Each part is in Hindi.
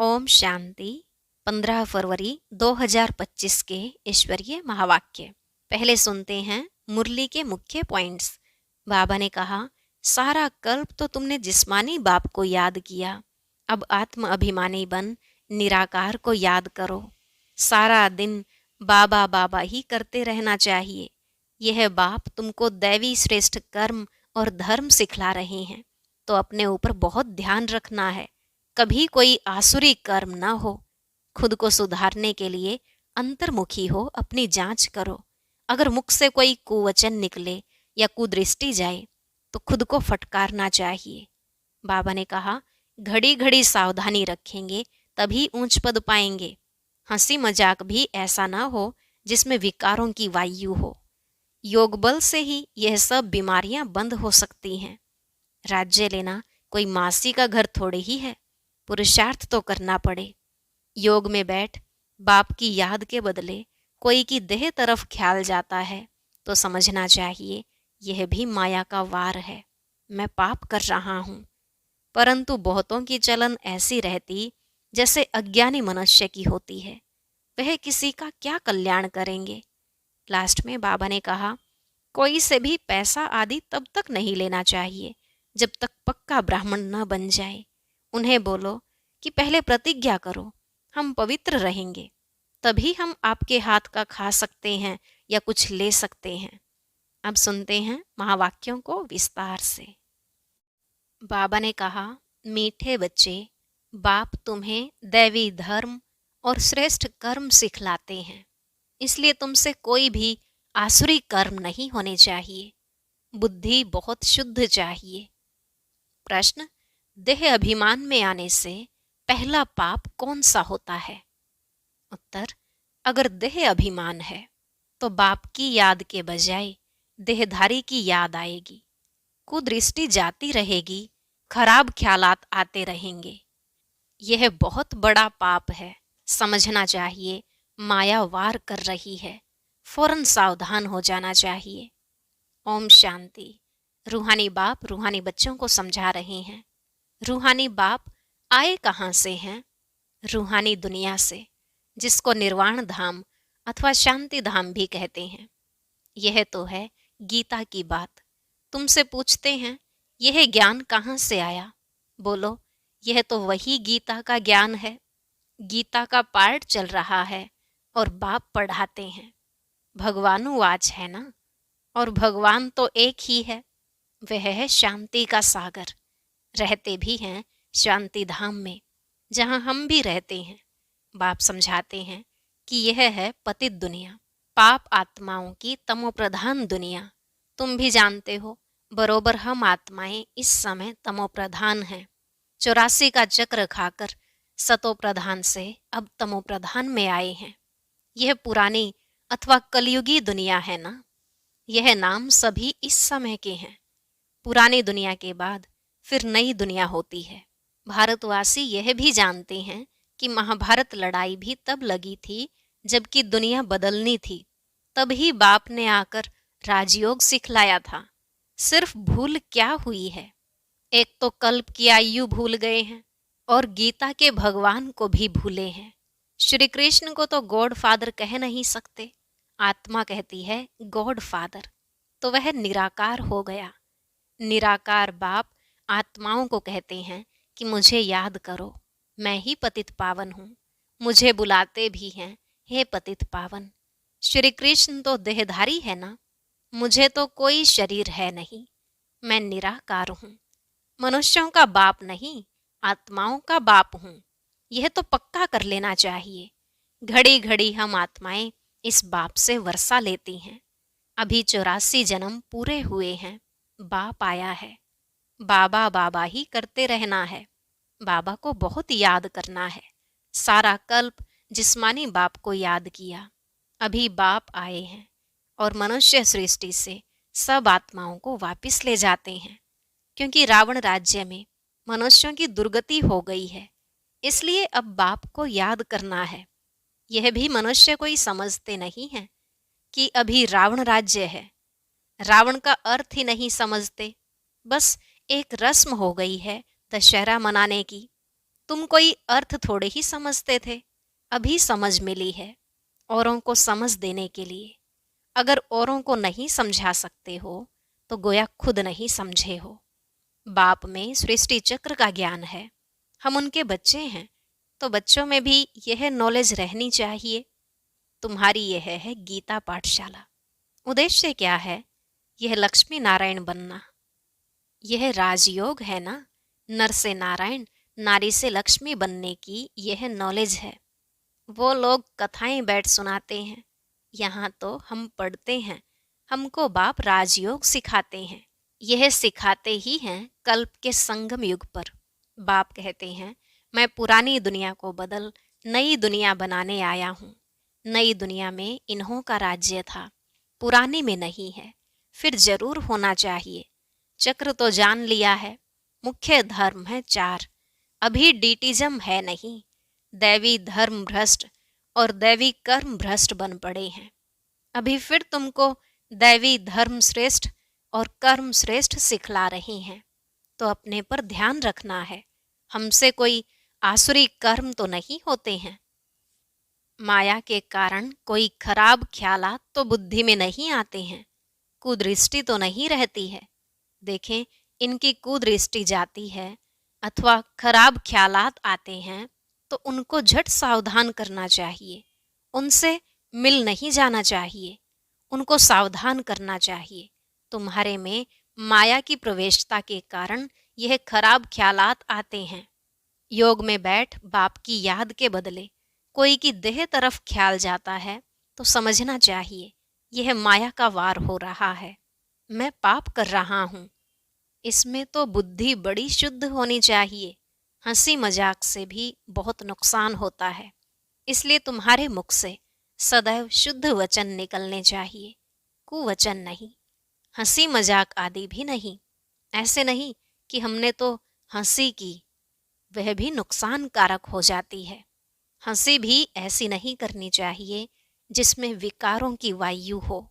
ओम शांति। 15 फरवरी 2025 के ईश्वरीय महावाक्य। पहले सुनते हैं मुरली के मुख्य पॉइंट्स। बाबा ने कहा, सारा कल्प तो तुमने जिस्मानी बाप को याद किया, अब आत्म अभिमानी बन निराकार को याद करो। सारा दिन बाबा बाबा ही करते रहना चाहिए। यह बाप तुमको दैवी श्रेष्ठ कर्म और धर्म सिखला रहे हैं, तो अपने ऊपर बहुत ध्यान रखना है, कभी कोई आसुरी कर्म न हो। खुद को सुधारने के लिए अंतर्मुखी हो, अपनी जांच करो। अगर मुख से कोई कुवचन निकले या कुदृष्टि जाए तो खुद को फटकारना चाहिए। बाबा ने कहा, घड़ी घड़ी सावधानी रखेंगे तभी ऊंच पद पाएंगे। हंसी मजाक भी ऐसा ना हो जिसमें विकारों की वायु हो। योग बल से ही यह सब बीमारियां बंद हो सकती हैं। राज्य लेना कोई मासी का घर थोड़े ही है, पुरुषार्थ तो करना पड़े। योग में बैठ बाप की याद के बदले कोई की देह तरफ ख्याल जाता है तो समझना चाहिए यह भी माया का वार है, मैं पाप कर रहा हूँ। परंतु बहुतों की चलन ऐसी रहती जैसे अज्ञानी मनुष्य की होती है, वह किसी का क्या कल्याण करेंगे। लास्ट में बाबा ने कहा, कोई से भी पैसा आदि तब तक नहीं लेना चाहिए जब तक पक्का ब्राह्मण न बन जाए। उन्हें बोलो कि पहले प्रतिज्ञा करो, हम पवित्र रहेंगे, तभी हम आपके हाथ का खा सकते हैं या कुछ ले सकते हैं। अब सुनते हैं महावाक्यों को विस्तार से। बाबा ने कहा, मीठे बच्चे, बाप तुम्हें दैवी धर्म और श्रेष्ठ कर्म सिखलाते हैं, इसलिए तुमसे कोई भी आसुरी कर्म नहीं होने चाहिए। बुद्धि बहुत शुद्ध चाहिए। प्रश्न, देह अभिमान में आने से पहला पाप कौन सा होता है? उत्तर, अगर देह अभिमान है तो बाप की याद के बजाय देहधारी की याद आएगी। कुदृष्टि जाती रहेगी, खराब ख्यालात आते रहेंगे। यह बहुत बड़ा पाप है, समझना चाहिए माया वार कर रही है, फौरन सावधान हो जाना चाहिए। ओम शांति। रूहानी बाप रूहानी बच्चों को समझा रहे हैं। रूहानी बाप आए कहाँ से हैं? रूहानी दुनिया से, जिसको निर्वाण धाम अथवा शांति धाम भी कहते हैं। यह तो है गीता की बात। तुमसे पूछते हैं, यह ज्ञान कहाँ से आया? बोलो, यह तो वही गीता का ज्ञान है। गीता का पाठ चल रहा है और बाप पढ़ाते हैं। भगवानुवाच है ना, और भगवान तो एक ही है, वह है शांति का सागर। रहते भी हैं शांति धाम में, जहाँ हम भी रहते हैं। बाप समझाते हैं कि यह है पतित दुनिया, पाप आत्माओं की तमोप्रधान दुनिया। तुम भी जानते हो, बरोबर हम आत्माएं इस समय तमोप्रधान हैं। 84 का चक्र खाकर सतोप्रधान से अब तमोप्रधान में आए हैं। यह पुरानी अथवा कलयुगी दुनिया है ना। यह नाम सभी इस समय के हैं। पुरानी दुनिया के बाद फिर नई दुनिया होती है। भारतवासी यह भी जानते हैं कि महाभारत लड़ाई भी तब लगी थी जबकि दुनिया बदलनी थी। तब ही बाप ने आकर राजयोग सिखलाया था। सिर्फ भूल क्या हुई है? एक तो कल्प की आयु भूल गए हैं और गीता के भगवान को भी भूले हैं। श्री कृष्ण को तो गॉड फादर कह नहीं सकते, आत्मा कहती है गॉड फादर, तो वह निराकार हो गया। निराकार बाप आत्माओं को कहते हैं कि मुझे याद करो, मैं ही पतित पावन हूँ। मुझे बुलाते भी हैं, हे पतित पावन। श्री कृष्ण तो देहधारी है ना, मुझे तो कोई शरीर है नहीं, मैं निराकार हूँ। मनुष्यों का बाप नहीं, आत्माओं का बाप हूँ। यह तो पक्का कर लेना चाहिए। घड़ी घड़ी हम आत्माएं इस बाप से वर्षा लेती हैं। अभी 84 जन्म पूरे हुए हैं, बाप आया है। बाबा बाबा ही करते रहना है। बाबा को बहुत याद करना है। सारा कल्प जिस्मानी बाप को याद किया, अभी बाप आए हैं और मनुष्य सृष्टि से सब आत्माओं को वापिस ले जाते हैं। क्योंकि रावण राज्य में मनुष्यों की दुर्गति हो गई है, इसलिए अब बाप को याद करना है। यह भी मनुष्य कोई समझते नहीं है कि अभी रावण राज्य है। रावण का अर्थ ही नहीं समझते। बस एक रस्म हो गई है दशहरा मनाने की, तुम कोई अर्थ थोड़े ही समझते थे, अभी समझ मिली है औरों को समझ देने के लिए। अगर औरों को नहीं समझा सकते हो तो गोया खुद नहीं समझे हो। बाप में सृष्टि चक्र का ज्ञान है, हम उनके बच्चे हैं, तो बच्चों में भी यह नॉलेज रहनी चाहिए। तुम्हारी यह है गीता पाठशाला। उद्देश्य क्या है? यह लक्ष्मी नारायण बनना। यह राजयोग है ना, नर से नारायण, नारी से लक्ष्मी बनने की यह नॉलेज है। वो लोग कथाएं बैठ सुनाते हैं, यहाँ तो हम पढ़ते हैं। हमको बाप राजयोग सिखाते हैं। यह सिखाते ही हैं कल्प के संगम युग पर। बाप कहते हैं, मैं पुरानी दुनिया को बदल नई दुनिया बनाने आया हूँ। नई दुनिया में इन्हों का राज्य था, पुरानी में नहीं है, फिर जरूर होना चाहिए। चक्र तो जान लिया है, मुख्य धर्म है 4। अभी डीटिज्म है नहीं, दैवी धर्म भ्रष्ट और दैवी कर्म भ्रष्ट बन पड़े हैं। अभी फिर तुमको दैवी धर्म श्रेष्ठ और कर्म श्रेष्ठ सिखला रहे हैं, तो अपने पर ध्यान रखना है। हमसे कोई आसुरी कर्म तो नहीं होते हैं। माया के कारण कोई खराब ख्यालात तो बुद्धि में नहीं आते हैं, कुदृष्टि तो नहीं रहती है। देखें, इनकी कुदृष्टि जाती है अथवा खराब ख्यालात आते हैं तो उनको झट सावधान करना चाहिए। उनसे मिल नहीं जाना चाहिए, उनको सावधान करना चाहिए। तुम्हारे में माया की प्रवेशता के कारण यह खराब ख्यालात आते हैं। योग में बैठ बाप की याद के बदले कोई की देह तरफ ख्याल जाता है तो समझना चाहिए यह माया का वार हो रहा है, मैं पाप कर रहा हूँ। इसमें तो बुद्धि बड़ी शुद्ध होनी चाहिए। हंसी मजाक से भी बहुत नुकसान होता है, इसलिए तुम्हारे मुख से सदैव शुद्ध वचन निकलने चाहिए, कुवचन नहीं, हंसी मजाक आदि भी नहीं। ऐसे नहीं कि हमने तो हंसी की, वह भी नुकसान कारक हो जाती है। हंसी भी ऐसी नहीं करनी चाहिए जिसमें विकारों की वायु हो।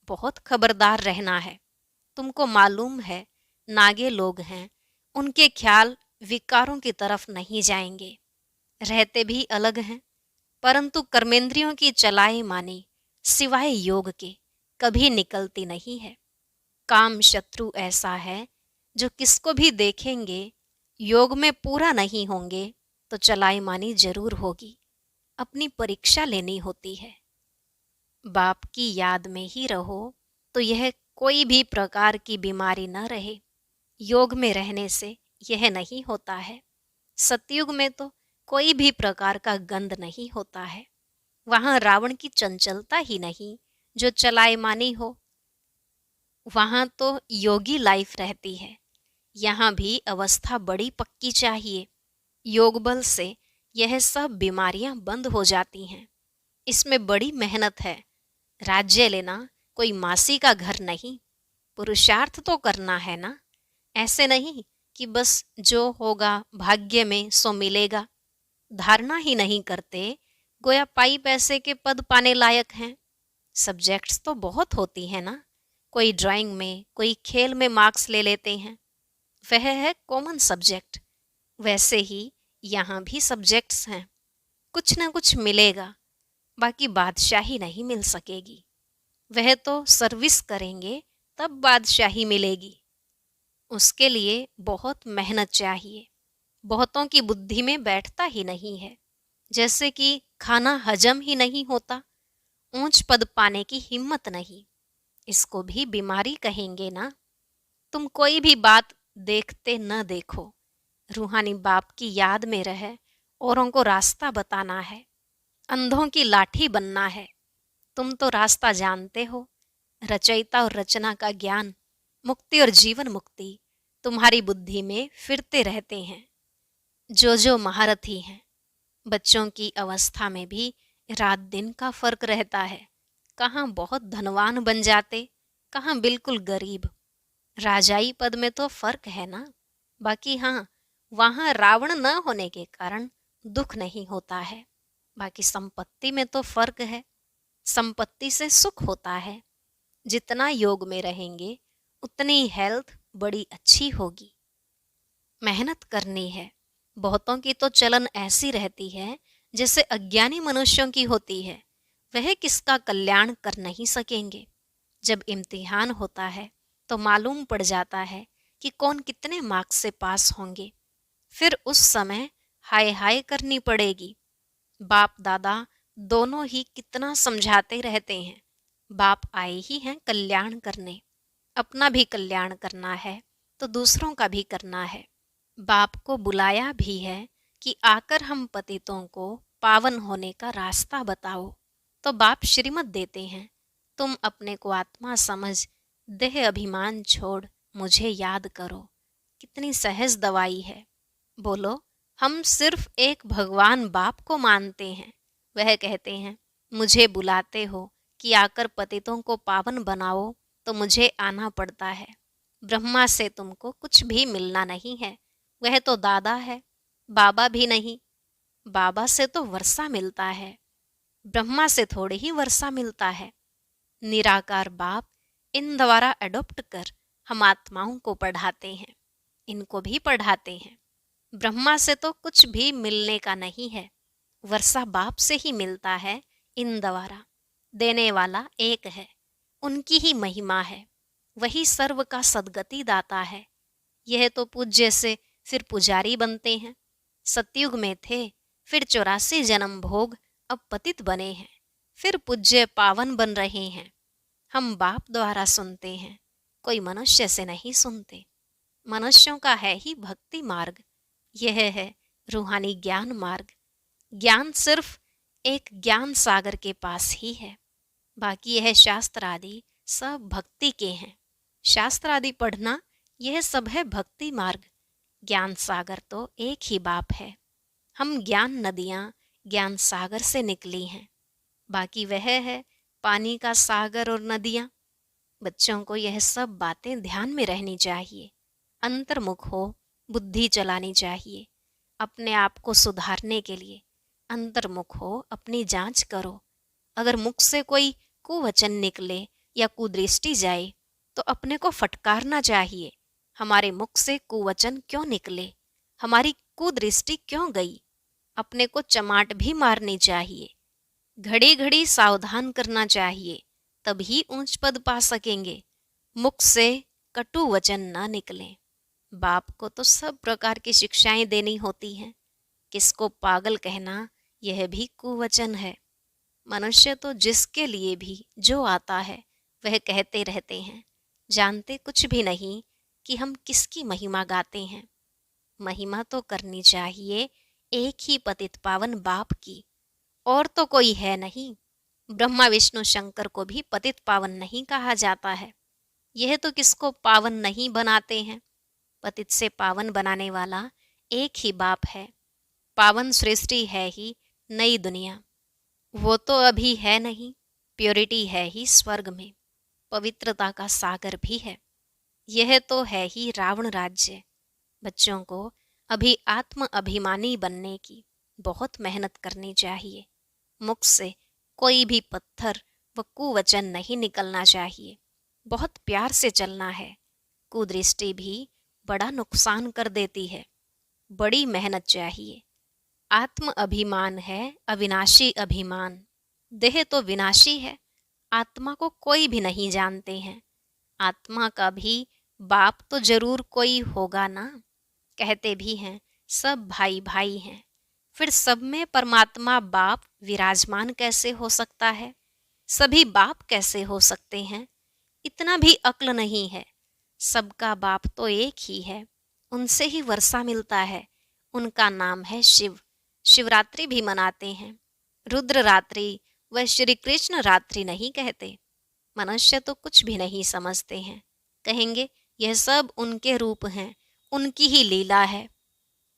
बहुत खबरदार रहना है। तुमको मालूम है नागे लोग हैं, उनके ख्याल विकारों की तरफ नहीं जाएंगे, रहते भी अलग हैं, परंतु कर्मेंद्रियों की चलाए मानी सिवाय योग के कभी निकलती नहीं है। काम शत्रु ऐसा है जो किसको भी देखेंगे, योग में पूरा नहीं होंगे तो चलाई मानी जरूर होगी। अपनी परीक्षा लेनी होती है। बाप की याद में ही रहो तो यह कोई भी प्रकार की बीमारी न रहे। योग में रहने से यह नहीं होता है। सतयुग में तो कोई भी प्रकार का गंध नहीं होता है। वहां रावण की चंचलता ही नहीं जो चलायमानी हो। वहां तो योगी लाइफ रहती है। यहाँ भी अवस्था बड़ी पक्की चाहिए। योग बल से यह सब बीमारियां बंद हो जाती हैं। इसमें बड़ी मेहनत है। राज्य लेना कोई मासी का घर नहीं, पुरुषार्थ तो करना है ना। ऐसे नहीं कि बस जो होगा भाग्य में सो मिलेगा। धारणा ही नहीं करते गोया पाई पैसे के पद पाने लायक हैं। सब्जेक्ट्स तो बहुत होती है ना, कोई ड्राइंग में कोई खेल में मार्क्स ले लेते हैं, वह है कॉमन सब्जेक्ट। वैसे ही यहाँ भी सब्जेक्ट्स हैं, कुछ ना कुछ मिलेगा, बाकी बादशाही नहीं मिल सकेगी। वह तो सर्विस करेंगे तब बादशाही मिलेगी। उसके लिए बहुत मेहनत चाहिए। बहुतों की बुद्धि में बैठता ही नहीं है, जैसे कि खाना हजम ही नहीं होता, ऊंच पद पाने की हिम्मत नहीं। इसको भी बीमारी कहेंगे ना। तुम कोई भी बात देखते न देखो, रूहानी बाप की याद में रहे, औरों को रास्ता बताना है, अंधों की लाठी बनना है। तुम तो रास्ता जानते हो। रचयिता और रचना का ज्ञान, मुक्ति और जीवन मुक्ति तुम्हारी बुद्धि में फिरते रहते हैं। जो महारथी हैं, बच्चों की अवस्था में भी रात दिन का फर्क रहता है। कहाँ बहुत धनवान बन जाते, कहाँ बिल्कुल गरीब। राजाई पद में तो फर्क है ना। बाकी हाँ, वहाँ रावण न होने के कारण दुख नहीं होता है। बाकी संपत्ति में तो फर्क है। संपत्ति से सुख होता है। जितना योग में रहेंगे उतनी हेल्थ बड़ी अच्छी होगी। मेहनत करनी है, बहुतों की तो चलन ऐसी रहती है जैसे अज्ञानी मनुष्यों की होती है, वह किसका कल्याण कर नहीं सकेंगे। जब इम्तिहान होता है तो मालूम पड़ जाता है कि कौन कितने मार्क्स से पास होंगे। फिर उस समय हाय हाय करनी पड़ेगी। बाप दादा दोनों ही कितना समझाते रहते हैं, बाप आए ही हैं कल्याण करने, अपना भी कल्याण करना है तो दूसरों का भी करना है। बाप को बुलाया भी है कि आकर हम पतितों को पावन होने का रास्ता बताओ। तो बाप श्रीमत देते हैं, तुम अपने को आत्मा समझ देह अभिमान छोड़ मुझे याद करो। कितनी सहज दवाई है। बोलो, हम सिर्फ एक भगवान बाप को मानते हैं। वह कहते हैं, मुझे बुलाते हो कि आकर पतितों को पावन बनाओ तो मुझे आना पड़ता है। ब्रह्मा से तुमको कुछ भी मिलना नहीं है, वह तो दादा है, बाबा भी नहीं। बाबा से तो वर्षा मिलता है, ब्रह्मा से थोड़ी ही वर्षा मिलता है। निराकार बाप इन द्वारा अडॉप्ट कर हम आत्माओं को पढ़ाते हैं, इनको भी पढ़ाते हैं। ब्रह्मा से तो कुछ भी मिलने का नहीं है, वर्षा बाप से ही मिलता है। इन द्वारा देने वाला एक है, उनकी ही महिमा है, वही सर्व का सद्गति दाता है। यह तो पूज्य से फिर पुजारी बनते हैं। सतयुग में थे, फिर 84 जन्म भोग, अब पतित बने हैं, फिर पूज्य पावन बन रहे हैं। हम बाप द्वारा सुनते हैं, कोई मनुष्य से नहीं सुनते। मनुष्यों का है ही भक्ति मार्ग, यह है रूहानी ज्ञान मार्ग। ज्ञान सिर्फ एक ज्ञान सागर के पास ही है, बाकी यह शास्त्र आदि सब भक्ति के हैं। शास्त्र आदि पढ़ना यह सब है भक्ति मार्ग। ज्ञान सागर तो एक ही बाप है। हम ज्ञान नदियां ज्ञान सागर से निकली हैं, बाकी वह है पानी का सागर और नदियां। बच्चों को यह सब बातें ध्यान में रहनी चाहिए। अंतर्मुख हो, बुद्धि चलानी चाहिए। अपने आप को सुधारने के लिए अंतर्मुख हो, अपनी जांच करो। अगर मुख से कोई कुवचन निकले या कुदृष्टि जाए तो अपने को फटकारना चाहिए। हमारे मुख से कुवचन क्यों निकले, हमारी कुदृष्टि क्यों गई, अपने को चमाट भी मारनी चाहिए। घड़ी घड़ी सावधान करना चाहिए, तभी ऊंच पद पा सकेंगे। मुख से कटु वचन न निकले। बाप को तो सब प्रकार की शिक्षाएं देनी होती हैं। किसको पागल कहना यह भी कुवचन है। मनुष्य तो जिसके लिए भी जो आता है वह कहते रहते हैं, जानते कुछ भी नहीं कि हम किसकी महिमा गाते हैं। महिमा तो करनी चाहिए एक ही पतित पावन बाप की, और तो कोई है नहीं। ब्रह्मा विष्णु शंकर को भी पतित पावन नहीं कहा जाता है। यह तो किसको पावन नहीं बनाते हैं। पतित से पावन बनाने वाला एक ही बाप है। पावन सृष्टि है ही नई दुनिया, वो तो अभी है नहीं। प्योरिटी है ही स्वर्ग में, पवित्रता का सागर भी है। यह तो है ही रावण राज्य। बच्चों को अभी आत्म अभिमानी बनने की बहुत मेहनत करनी चाहिए। मुख से कोई भी पत्थर व कुवचन नहीं निकलना चाहिए। बहुत प्यार से चलना है। कुदृष्टि भी बड़ा नुकसान कर देती है। बड़ी मेहनत चाहिए। आत्म अभिमान है अविनाशी अभिमान। देह तो विनाशी है, आत्मा को कोई भी नहीं जानते हैं। आत्मा का भी बाप तो जरूर कोई होगा ना। कहते भी हैं सब भाई भाई हैं, फिर सब में परमात्मा बाप विराजमान कैसे हो सकता है? सभी बाप कैसे हो सकते हैं? इतना भी अक्ल नहीं है। सबका बाप तो एक ही है, उनसे ही वर्षा मिलता है। उनका नाम है शिव। शिवरात्रि भी मनाते हैं, रुद्र रात्रि व श्री कृष्ण रात्रि नहीं कहते। मनुष्य तो कुछ भी नहीं समझते हैं, कहेंगे यह सब उनके रूप हैं, उनकी ही लीला है।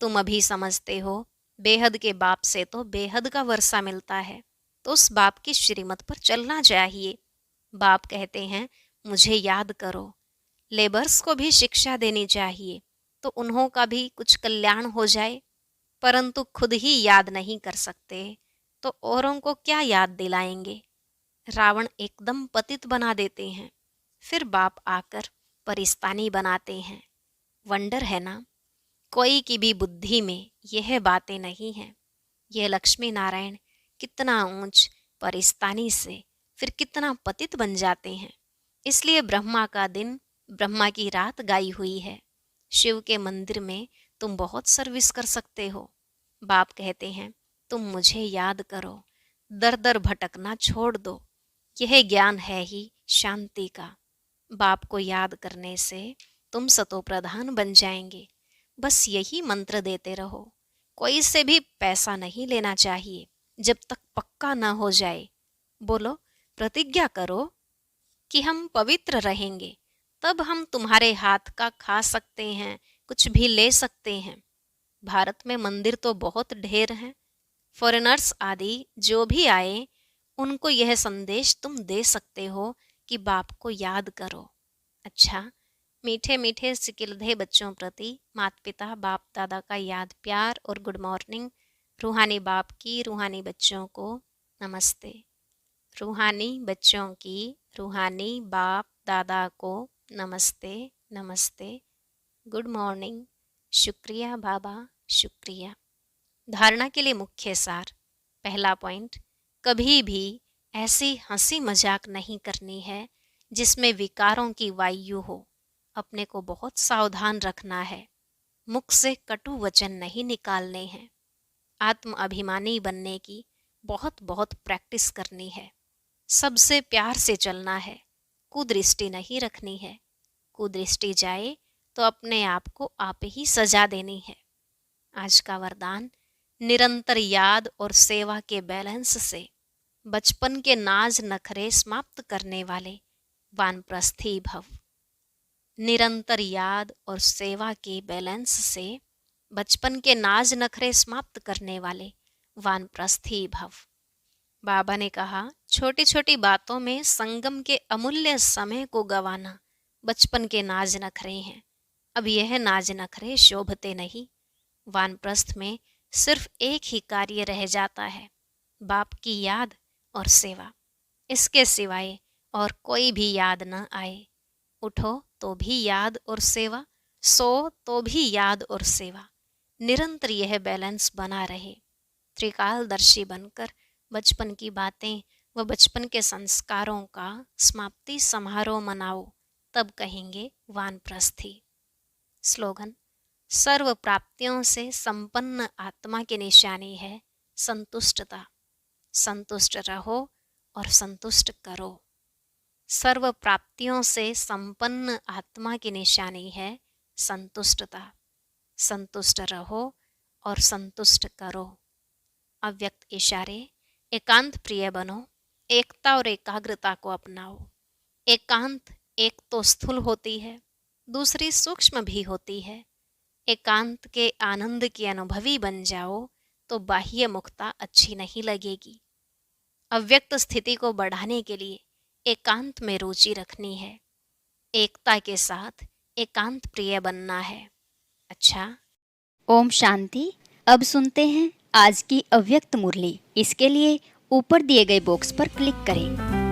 तुम अभी समझते हो बेहद के बाप से तो बेहद का वर्षा मिलता है, तो उस बाप की श्रीमत पर चलना चाहिए। बाप कहते हैं मुझे याद करो। लेबर्स को भी शिक्षा देनी चाहिए तो उन्हों का भी कुछ कल्याण हो जाए, परंतु खुद ही याद नहीं कर सकते तो औरों को क्या याद दिलाएंगे। रावण एकदम पतित बना देते हैं, फिर बाप आकर परिस्तानी बनाते हैं। वंडर है ना। कोई की भी बुद्धि में यह बातें नहीं हैं। यह लक्ष्मी नारायण कितना ऊंच परिस्तानी से फिर कितना पतित बन जाते हैं। इसलिए ब्रह्मा का दिन, ब्रह्मा की रात गाई हुई है। शिव के मंदिर में तुम बहुत सर्विस कर सकते हो। बाप कहते हैं तुम मुझे याद करो, दर दर भटकना छोड़ दो। यह ज्ञान है ही शांति का। बाप को याद करने से तुम सतो प्रधान बन जाएंगे। बस यही मंत्र देते रहो। कोई से भी पैसा नहीं लेना चाहिए जब तक पक्का ना हो जाए। बोलो, प्रतिज्ञा करो कि हम पवित्र रहेंगे, तब हम तुम्हारे हाथ का खा सकते हैं, कुछ भी ले सकते हैं। भारत में मंदिर तो बहुत ढेर हैं। फॉरेनर्स आदि जो भी आए उनको यह संदेश तुम दे सकते हो कि बाप को याद करो। अच्छा, मीठे मीठे सिकिलधे बच्चों प्रति माता पिता बाप दादा का याद प्यार और गुड मॉर्निंग। रूहानी बाप की रूहानी बच्चों को नमस्ते। रूहानी बच्चों की रूहानी बाप दादा को नमस्ते नमस्ते, गुड मॉर्निंग, शुक्रिया बाबा, शुक्रिया। धारणा के लिए मुख्य सार। पहला पॉइंट, कभी भी ऐसी हंसी मजाक नहीं करनी है जिसमें विकारों की वायु हो। अपने को बहुत सावधान रखना है। मुख से कटु वचन नहीं निकालने हैं। आत्म अभिमानी बनने की बहुत बहुत प्रैक्टिस करनी है। सबसे प्यार से चलना है। कुदृष्टि नहीं रखनी है। कुदृष्टि जाए तो अपने आप को आप ही सजा देनी है। आज का वरदान, निरंतर याद और सेवा के बैलेंस से बचपन के नाज नखरे समाप्त करने वाले वानप्रस्थी भव। निरंतर याद और सेवा के बैलेंस से बचपन के नाज नखरे समाप्त करने वाले वानप्रस्थी भव। बाबा ने कहा, छोटी छोटी बातों में संगम के अमूल्य समय को गंवाना बचपन के नाज नखरे हैं। अब यह नाज नखरे शोभते नहीं। वानप्रस्थ में सिर्फ एक ही कार्य रह जाता है, बाप की याद और सेवा। इसके सिवाय और कोई भी याद न आए। उठो तो भी याद और सेवा, सो तो भी याद और सेवा। निरंतर यह बैलेंस बना रहे। त्रिकालदर्शी बनकर बचपन की बातें व बचपन के संस्कारों का समाप्ति समारोह मनाओ, तब कहेंगे वानप्रस्थी। स्लोगन, सर्व प्राप्तियों से संपन्न आत्मा की निशानी है संतुष्टता। संतुष्ट रहो और संतुष्ट करो। सर्व प्राप्तियों से संपन्न आत्मा की निशानी है संतुष्टता। संतुष्ट रहो और संतुष्ट करो। अव्यक्त इशारे, एकांत प्रिय बनो। एकता और एकाग्रता को अपनाओ। एकांत एक तो स्थूल होती है, दूसरी सूक्ष्म भी होती है। एकांत के आनंद की अनुभवी बन जाओ तो बाह्य मुक्ता अच्छी नहीं लगेगी। अव्यक्त स्थिति को बढ़ाने के लिए एकांत में रुचि रखनी है। एकता के साथ एकांत प्रिय बनना है। अच्छा, ओम शांति। अब सुनते हैं आज की अव्यक्त मुरली। इसके लिए ऊपर दिए गए बॉक्स पर क्लिक करें।